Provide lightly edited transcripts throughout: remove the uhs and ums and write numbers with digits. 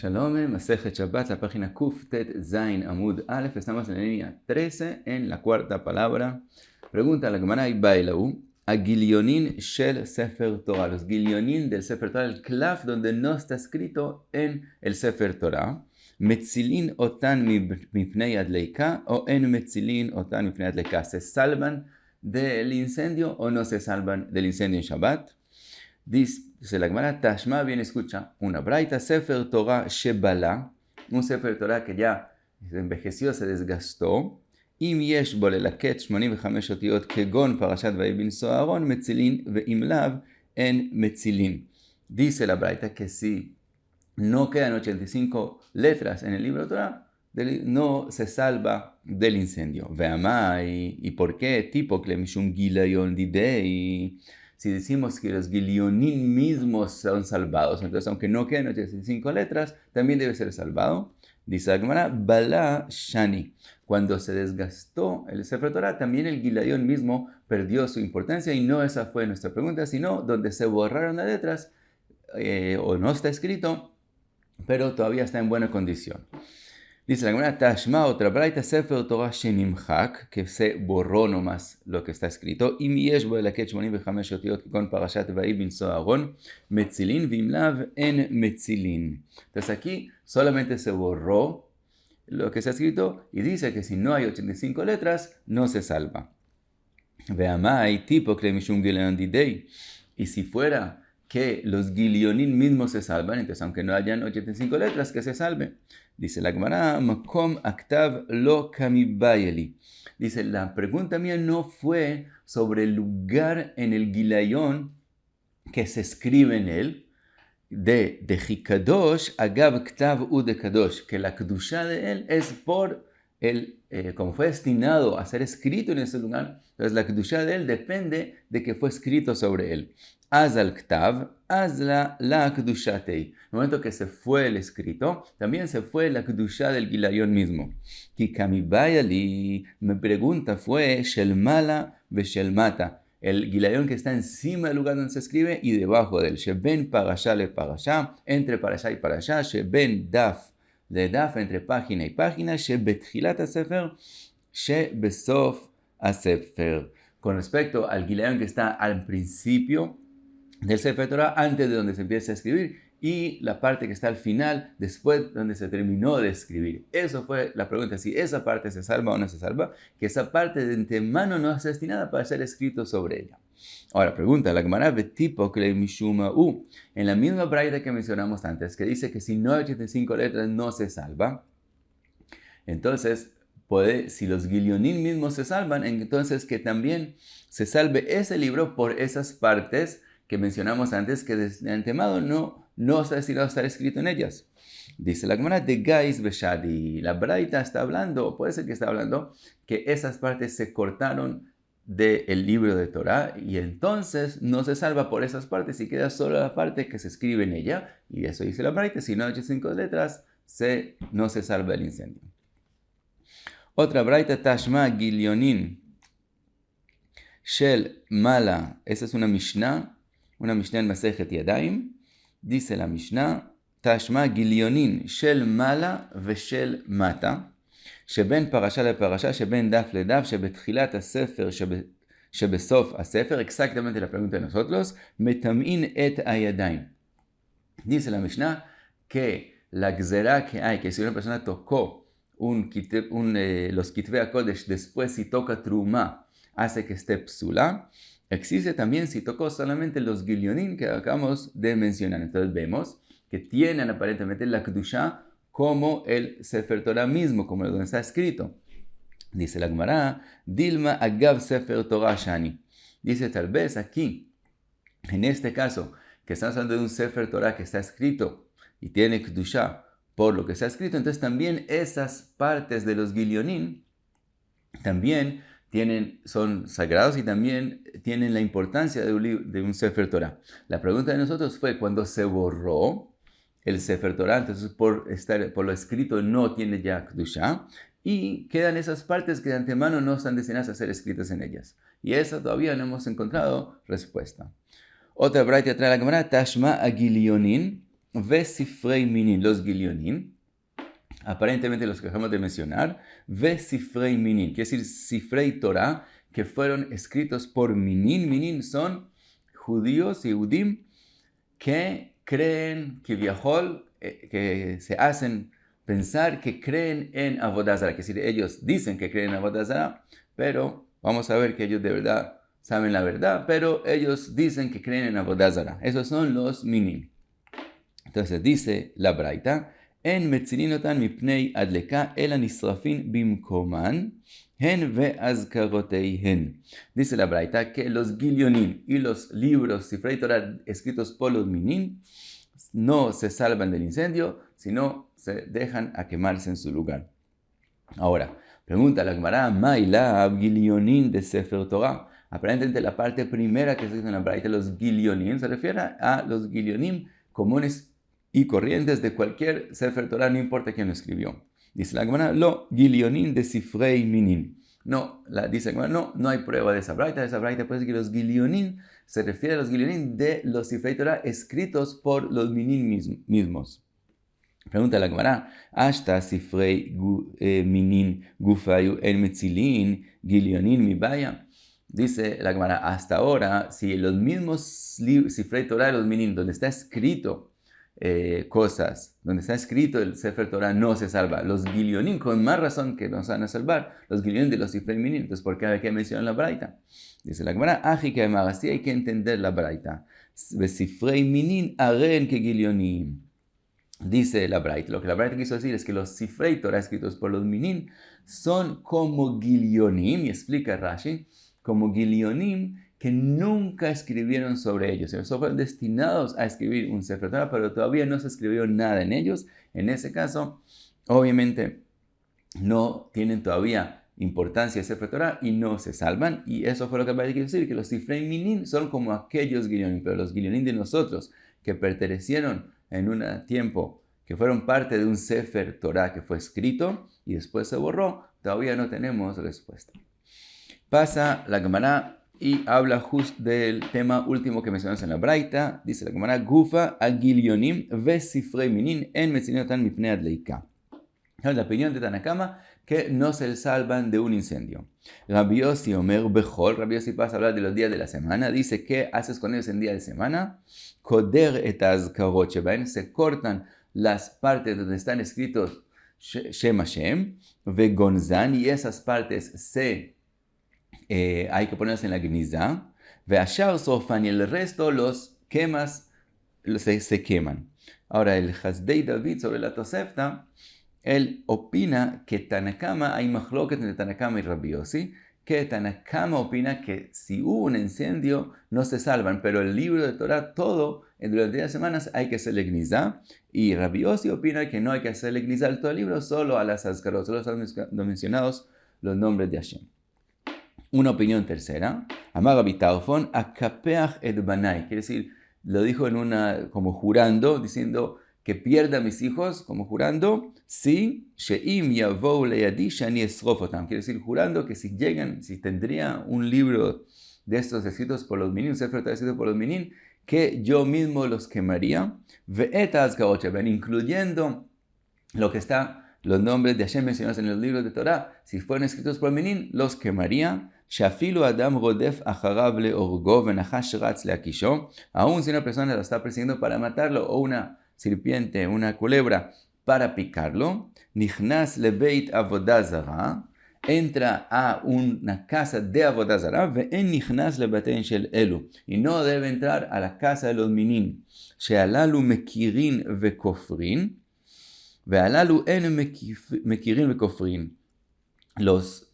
Shalom, Masejet Shabbat, la página Kuftet Zain Amud Aleph. Estamos en la línea 13, en la cuarta palabra. Pregunta a la Gemara Bailau, a Gilionin Shel Sefer Torah. Los Gilionin del Sefer Torah, el Klaf donde no está escrito en el Sefer Torah. Metzilin otan mipnei adleika o en metzilin otan mipnei adleika. ¿Se salvan del incendio o no se salvan del incendio en Shabbat? Dice la Gemara, Tashma, bien escucha, una braita, Sefer Torah Shebala, un Sefer Torah que ya se envejeció, se desgastó, Im yesh bo lelaket 85 אותיות כגון פרשת ויהי בנשוא אהרון, מצילין ואם לאו en מצילין. Dice la braita que si no quedan 85 letras en el libro Torah, no se salva del incendio. Veamá, ¿y por qué? Tipo que le mishum gilayon didei. Si decimos que los gilionim mismos son salvados, entonces aunque no queden 85 letras, también debe ser salvado. Dice la Gemara, Bala Shani. Cuando se desgastó el Sefer Torah, también el gilayon mismo perdió su importancia, y no esa fue nuestra pregunta, sino donde se borraron las letras o no está escrito, pero todavía está en buena condición. Dice la Gemara, Tashma, otra braita, Sefer Torah Shenimchak, que se borró nomás lo que está escrito. Im yesh bo elaket 85 אותיות כגון פרשת ויהי בנשוא אהרון, מצילין ואם לאו en מצילין. Entonces aquí solamente se borró lo que está escrito y dice que si no hay 85 letras, no se salva. Veamai, tipo que mishum gilayon didei. Y si fuera que los gilionim mismos se salvan, entonces aunque no hayan 85 letras, que se salve. Dice la Gemara, Makom aktav lo kamibayeli. Dice, la pregunta mía no fue sobre el lugar en el gilayon que se escribe en él, de Hikadosh agav ktav u de Kadosh, que la kedusha de él es por el, como fue destinado a ser escrito en ese lugar, entonces la kedusha de él depende de que fue escrito sobre él. Az al ktav, az la kedushatei. En el momento que se fue el escrito, también se fue la kedusha del gilayon mismo. Ki kamibayali, me pregunta, fue shel mala ve shel mata. El gilayon que está encima del lugar donde se escribe y debajo del sheben parasha le parasha, entre parasha y parasha, sheben daf de daf, entre página y página, shebetchilat hasefer, shebesof hasefer. Con respecto al gilayon que está al principio del Sefer Torah, antes de donde se empieza a escribir, y la parte que está al final, después donde se terminó de escribir. Eso fue la pregunta, si esa parte se salva o no se salva, que esa parte de antemano no está destinada para ser escrito sobre ella. Ahora, pregunta, la Gemara de tipo que le mishuma en la misma braita que mencionamos antes, que dice que si no hay 85 letras no se salva, entonces, si los gilionim mismos se salvan, entonces que también se salve ese libro por esas partes que mencionamos antes, que de antemano no está destinado a estar escrito en ellas. Dice la Gemara de Gais Beshadi. La braita está hablando, o puede ser que está hablando, que esas partes se cortaron del libro de Torah, y entonces no se salva por esas partes y queda solo la parte que se escribe en ella. Y eso dice la braita, si no hay 85 letras, no se salva el incendio. Otra braita, Tashma Gilionin Shel Mala. Esa es una Mishnah en Masejet Yadayim. Dice la Mishnah, Tashma Gilionin Shel Mala Veshel Mata, Sheben Parasha le Parasha, Sheben Daf le Daf, Shebetchilat hasefer, Shebesof hasefer. Exactamente la pregunta de nosotros. Metamin et ayadayim. Dice la Mishnah que la gzera que hay, que si una persona tocó los kitvei HaKodesh, después si toca truma, hace que esté psula. Existe también si tocó solamente los gilionim que acabamos de mencionar. Entonces vemos que tienen aparentemente la kedusha como el Sefer Torah mismo, como donde está escrito. Dice la Gemara, Dilma agav Sefer Torah Shani. Dice, tal vez aquí, en este caso, que estamos hablando de un Sefer Torah que está escrito y tiene kedusha por lo que está escrito, entonces también esas partes de los gilionim también son sagrados y también tienen la importancia de un Sefer Torah. La pregunta de nosotros fue cuando se borró el Sefer Torah, entonces por lo escrito no tiene ya Kedusha, y quedan esas partes que de antemano no están destinadas a ser escritas en ellas. Y eso todavía no hemos encontrado respuesta. Otra braita trae la Gemara, Tashma Agilionin Vesifrei Minin, los Gilionim, aparentemente los que acabamos de mencionar, Vesifrei Minin, quiere decir Sifrei Torah, que fueron escritos por Minin. Minin son judíos, Yehudim, que creen, que se hacen pensar que creen en Avodah Zarah, que es decir, ellos dicen que creen en Avodah Zarah, pero vamos a ver que ellos de verdad saben la verdad, pero ellos dicen que creen en Avodah Zarah. Esos son los Minim. Entonces dice la Braita, En metzilinotan mipnei adleka el nisrafin bimkoman, hen veazkaroteihen. Dice la Braita que los Gilionim y los libros Sifrei Torah escritos por los Minim no se salvan del incendio, sino se dejan a quemarse en su lugar. Ahora, pregunta la Gemara, Maila Gilionim de Sefer Torah. Aparentemente la parte primera que se dice en la Braita, los Gilionim, se refiere a los Gilionim comunes y corrientes de cualquier Sefer Torah, no importa quién lo escribió. Dice la Gemara, lo Gilionim de Sifrei Minim. No, dice la Gemara, no hay prueba de esa Braita. Esa Braita puede decir que los Gilionim se refiere a los Gilionim de los Sifrei Torah escritos por los Minim mismos. Pregunta la Gemara, Ashta Sifrei Minim Gufayu en Metzilin Gilionim Mibaya. Dice la Gemara, hasta ahora, si los mismos Sifrei Torah de los Minim, donde está escrito cosas, donde está escrito el Sefer Torah no se salva, los Gilionim, con más razón que nos van a salvar, los Gilionim de los Sifrei Minim. Entonces, ¿por qué hay que mencionar la Braita? Dice la Gemara, Aji que así hay que entender la Braita. Sifrei Minim aren que Gilionim. Dice la Braita, lo que la Braita quiso decir es que los Sifrei Torah escritos por los Minim son como Gilionim, y explica Rashi, como Gilionim que nunca escribieron sobre ellos. Ellos fueron destinados a escribir un Sefer Torah, pero todavía no se escribió nada en ellos. En ese caso, obviamente, no tienen todavía importancia el Sefer Torah y no se salvan. Y eso fue lo que la Braita quiso decir, que los Sifrei Minim son como aquellos Gilionim, pero los Gilionim de nosotros, que pertenecieron en un tiempo, que fueron parte de un Sefer Torah que fue escrito y después se borró, todavía no tenemos respuesta. Pasa la Gemara y habla justo del tema último que mencionamos en la Braita. Dice la Gemara, Gufa a Gilionim ve Sifrei Minim en metzilinotan mipnei adleika. Es la opinión de Tanakama que no se salvan de un incendio. Rabbi Yossi Omer Bechol, Rabbi Yossi pasa a hablar de los días de la semana. Dice, ¿qué haces con ellos en día de semana? Koder et azkarot shebaen, se cortan las partes donde están escritos Shem Hashem, ve Gonzan, y esas partes hay que ponerlas en la geniza, ve Ashar Sofan, y el resto los quemas, se queman. Ahora, el Hasdei David sobre la Tosefta, él opina que Tanakama, hay machloket entre Tanakama y Rabbi Yossi, que Tanakama opina que si hubo un incendio no se salvan, pero el libro de Torah todo, durante 10 semanas hay que hacerle gnizá, y Rabbi Yossi opina que no hay que hacerle gnizá al todo el libro, solo a las azkarot, solo están mencionados los nombres de Hashem. Una opinión tercera, Amar Rabbi Tarfon, akapeach et banai, quiere decir, lo dijo como jurando, diciendo que pierda a mis hijos, como jurando, si she'im yavou leyadi shani esrof otam, quiere decir, jurando que si tendría un libro de estos escritos por los Minim, un Sefer Torah escrito por los Minim, que yo mismo los quemaría, ve'et azkarot sheben, incluyendo los nombres de Hashem mencionados en los libros de Torah, si fueron escritos por Minim, los quemaría. Shafilu Adam rodef acharav leorgo venachash ratz leakisho, aún si una persona lo está persiguiendo para matarlo, o una serpiente, una culebra, para picarlo, nichnas lebeit avodah zarah, entra a una casa de avodah zarah, ve'en nichnas lebatein shel elu, y no debe entrar a la casa de los Minim, she'alalu mekirin vekofrin, ve'alalu en mekirin vekofrin. Los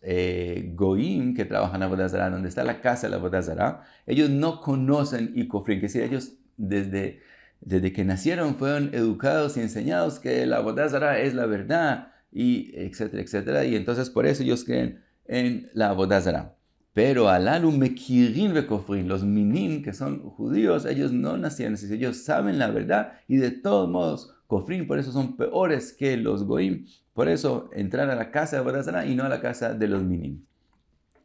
goyim que trabajan en Avodah Zarah, donde está la casa de la Avodah Zarah, ellos no conocen y kofrin, que es decir, ellos desde que nacieron fueron educados y enseñados que la Avodah Zarah es la verdad, y etcétera, etcétera, y entonces por eso ellos creen en la Avodah Zarah. Pero alalu mekirin vekofrin, los minim que son judíos, ellos no nacieron así, ellos saben la verdad y de todos modos kofrin, por eso son peores que los goyim. Por eso entrar a la casa de Avodah Zarah y no a la casa de los Minim.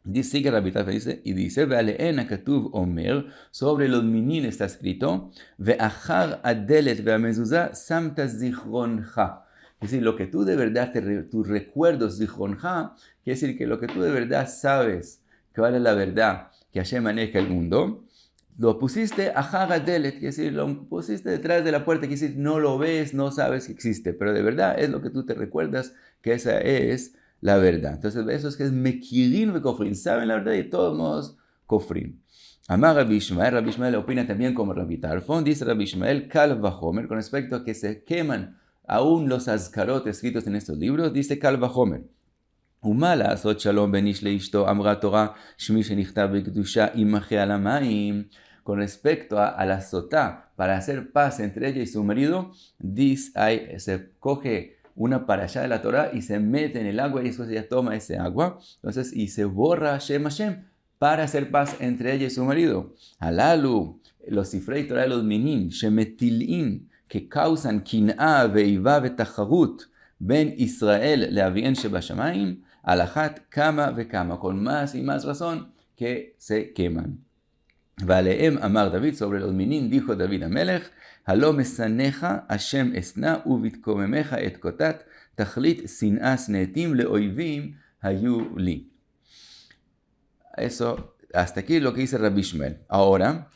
Dice que Rabbi Tarfon dice, y dice, Ve'ale'en ha'katuv omer, sobre los minin está escrito, Ve'achar adelet ve'amezuzah samta zichronja. Es decir, lo que tú de verdad, tus recuerdos, zichronja, quiere decir que lo que tú de verdad sabes, que vale la verdad, que Hashem maneja el mundo, lo pusiste achar adelet, quiere decir, lo pusiste detrás de la puerta, quiere decir, no lo ves, no sabes que existe, pero de verdad es lo que tú te recuerdas, que esa es la verdad. Entonces, eso es que es mekirin ve kofrin. Saben la verdad y de todos modos kofrin. Amar Rabbi Ishmael opina también como Rabbi Tarfon. Dice Rabbi Ishmael, Kal vachomer, con respecto a que se queman aún los azkarot escritos en estos libros, dice Kal vachomer. ומה לעשות שלום בין איש לאשתו, אמרה תורה, שמי שנכתב בקדושה יימחה על המים. Con respecto a la sotá, para hacer paz entre ella y su marido, dice, se coge una parashá de la Torah y se mete en el agua y después ella toma ese agua, entonces, y se borra Shem Hashem para hacer paz entre ella y su marido. Halalu, los cifrei Torah de los minin, shemetilin, que causan kin'a ve'iva ve'tacharut ben Israel le'avien shebashamayim, alachat kama ve'kama, con más y más razón que se queman. ועליהם אמר דוד, sobre los minin, dijo David המלך, הלא משנאך השם אשנא ובתקוממך אתקוטט, תכלית שנאה שנאתים לאויבים היו לי. Eso, hasta aquí lo que dice Rabbi Ishmael. Ahora,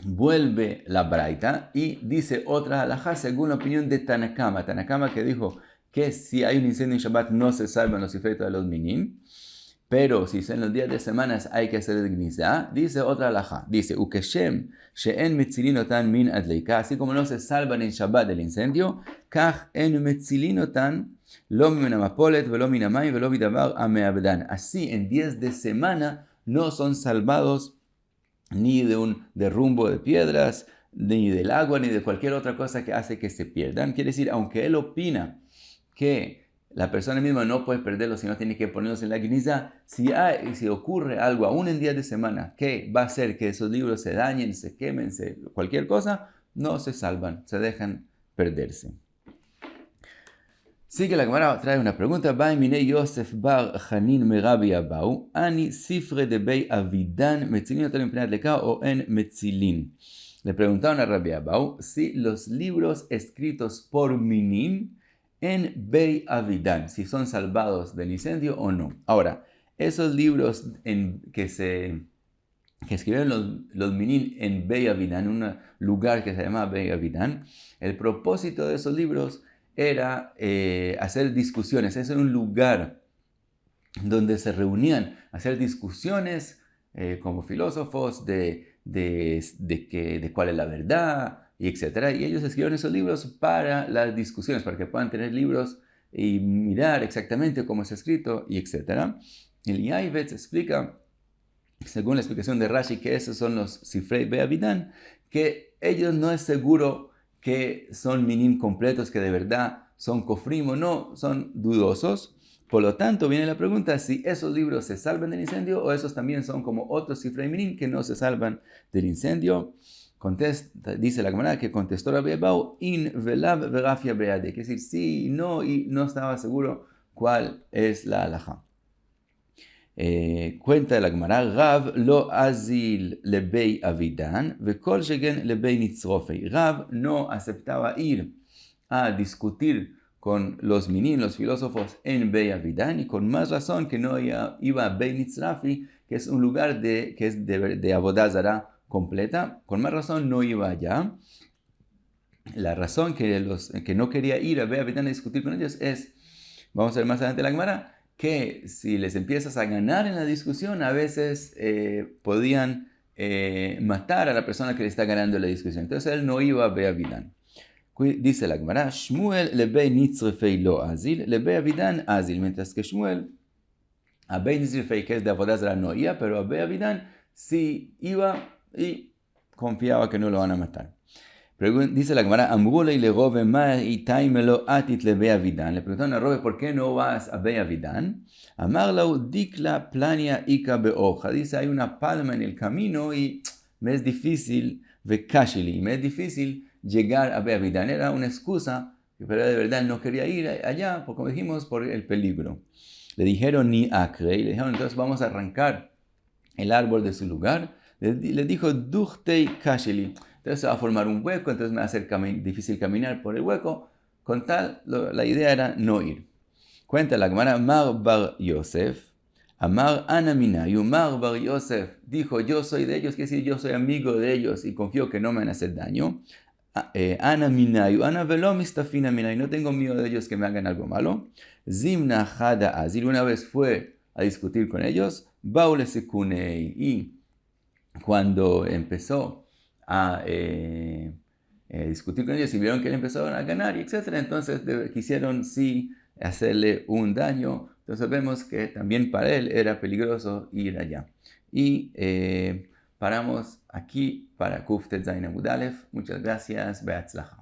vuelve la braita y dice otra halajá según la opinión de Tanakama. Tanakama que dijo que si hay un incendio en Shabbat no se salvan los cifretos de los minin. Pero si en los días de semanas hay que hacer el gnizá, dice otra halajá. Dice, ukeshem she'en metzilin otan min adleika, así como no se salvan en Shabbat del incendio, kach en metzilin otan lo min amapolet, velo min amayim, velo midavar ameabdan. Así en días de semana no son salvados ni de un derrumbo de piedras, ni del agua, ni de cualquier otra cosa que hace que se pierdan. Quiere decir, aunque él opina que la persona misma no puede perderlos, sino tiene que ponerlos en la gniza. Si ocurre algo, aún en días de semana, que va a hacer que esos libros se dañen, se quemen, cualquier cosa, no se salvan, se dejan perderse. Sigue la Gemara, trae una pregunta. Mine Yosef bar Hanin merabi abau, ani sifre de bei avidan, metzilin otan en pnei adleka o en metzilin. Le preguntaron a Rabbi Abau si los libros escritos por Minim en Bei Avidan, si son salvados del incendio o no. Ahora, esos libros que escribieron los Minin en Bei Avidan, un lugar que se llama Bei Avidan, el propósito de esos libros era hacer discusiones. Ese era un lugar donde se reunían a hacer discusiones como filósofos de cuál es la verdad, y etc. Y ellos escribieron esos libros para las discusiones, para que puedan tener libros y mirar exactamente cómo es escrito, y etc. El Yaivetz explica, según la explicación de Rashi, que esos son los Sifrei Be'avidan, que ellos no es seguro que son minim completos, que de verdad son kofrim o no, son dudosos. Por lo tanto, viene la pregunta si esos libros se salvan del incendio o esos también son como otros Sifrei minim que no se salvan del incendio. Dice la Gemara que contestó Rabbi Abau, in velav verafia beade, que es decir, sí, no, y no estaba seguro cuál es la halajá. Cuenta la Gemara, Rav lo azil lebei avidan, vekol shegen lebei nitzrofei. Rav no aceptaba ir a discutir con los minin, los filósofos en Bei Avidan, y con más razón que no iba a Bei Nitzrafi, que es un lugar que es de Avodah Zará completa, con más razón no iba allá. La razón que no quería ir a Bei Avidan a discutir con ellos es, vamos a ver más adelante la Gemara, que si les empiezas a ganar en la discusión, a veces podían matar a la persona que le está ganando la discusión. Entonces él no iba a Bei Avidan. Dice la Gemara, Shmuel lebei nitzrefei lo azil, lebei avidan azil. Mientras que Shmuel, a Bei Nitzrefei, que es de Avodah Zará, no iba, pero a Bei Avidan sí iba y confiaba que no lo van a matar. Dice la Gemara, Amrulei le Rove ma itaimelo atit lebei avidan. Le preguntaron a Rove, ¿por qué no vas a Bei Avidan? Amarlau dikla plania ika beoja. Dice, hay una palma en el camino y me es difícil, vekashili, me es difícil llegar a Bei Avidan. Era una excusa, pero de verdad no quería ir allá, como dijimos, por el peligro. le dijeron ni acre, y le dijeron entonces vamos a arrancar el árbol de su lugar. Le dijo duchtei kasheli, entonces se va a formar un hueco, entonces me va a ser difícil caminar por el hueco. Con tal, la idea era no ir. Cuenta la Gemara, Mar bar Yosef, Amar Ana Minayu, Mar bar Yosef dijo yo soy de ellos, quiere decir yo soy amigo de ellos y confío que no me van a hacer daño. Ana Minayu, Ana velo mistafina Minayu, no tengo miedo de ellos que me hagan algo malo. Zimna Hada Azir, una vez fue a discutir con ellos, Baule Sekunei, y cuando empezó a discutir con ellos y vieron que él empezó a ganar, etc., entonces quisieron sí hacerle un daño. Entonces vemos que también para él era peligroso ir allá. Y paramos aquí para Kuf Tet Zayin Amud Aleph. Muchas gracias. Be'atzlacha.